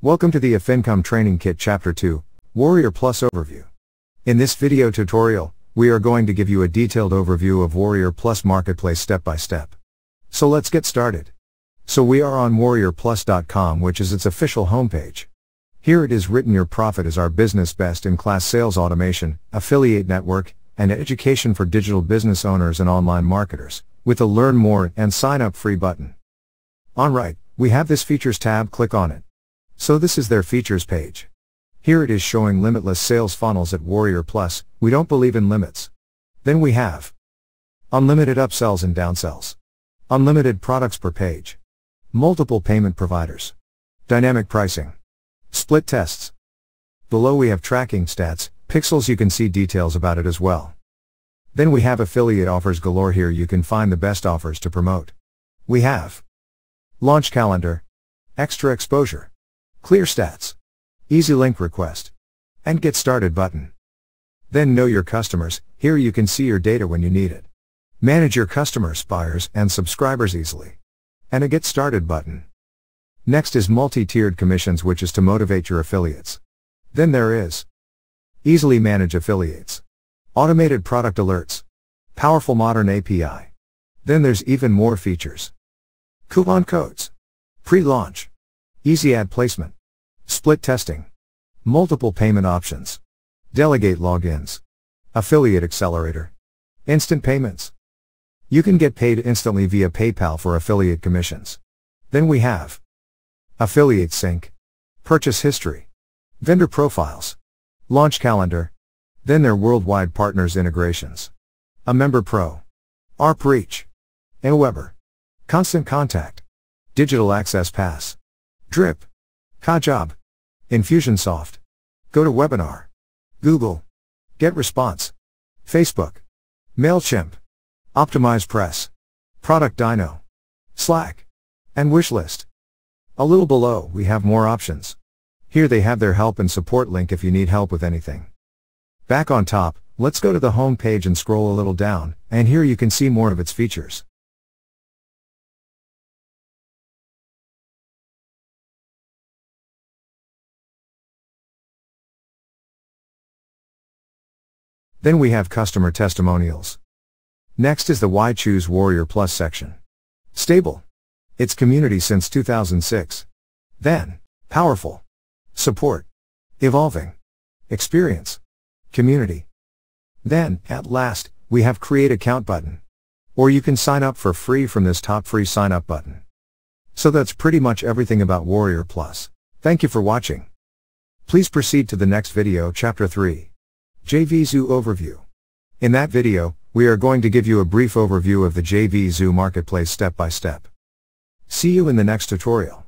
Welcome to the If Income Training Kit Chapter 2, Warrior Plus Overview. In this video tutorial, we are going to give you a detailed overview of Warrior Plus Marketplace step by step. So let's get started. So we are on warriorplus.com, which is its official homepage. Here it is written: your profit is our business, best-in-class sales automation, affiliate network, and education for digital business owners and online marketers, with a Learn More and Sign Up Free button. On right, we have this Features tab. Click on it. So this is their features page. Here it is showing limitless sales funnels at Warrior Plus. We don't believe in limits. Then we have unlimited upsells and downsells, unlimited products per page, multiple payment providers, dynamic pricing, split tests. Below we have tracking stats, pixels. You can see details about it as well. Then we have affiliate offers galore. Here you can find the best offers to promote. We have launch calendar, extra exposure, clear stats, easy link request, and get started button. Then know your customers. Here you can see your data when you need it. Manage your customers, buyers, and subscribers easily. And a get started button. Next is multi-tiered commissions, which is to motivate your affiliates. Then there is easily manage affiliates, automated product alerts, powerful modern API. Then there's even more features: coupon codes, pre-launch, easy ad placement, split testing, multiple payment options, delegate logins, affiliate accelerator, instant payments. You can get paid instantly via PayPal for affiliate commissions. Then we have affiliate sync, purchase history, vendor profiles, launch calendar. Then their worldwide partners integrations, a member pro, ARP reach, Aweber, constant contact, digital access pass, drip, Kajob, Infusionsoft, GoToWebinar, Google, GetResponse, Facebook, MailChimp, Optimize Press, Product Dino, Slack, and Wishlist. A little below we have more options. Here they have their help and support link if you need help with anything. Back on top, let's go to the home page and scroll a little down, and here you can see more of its features. Then we have customer testimonials. Next is the Why Choose Warrior Plus section. Stable. Its community since 2006. Then, powerful. Support. Evolving. Experience. Community. Then, at last, we have Create Account button. Or you can sign up for free from this top free sign up button. So that's pretty much everything about Warrior Plus. Thank you for watching. Please proceed to the next video, Chapter 3. JVZoo Overview. In that video, we are going to give you a brief overview of the JVZoo Marketplace step by step. See you in the next tutorial.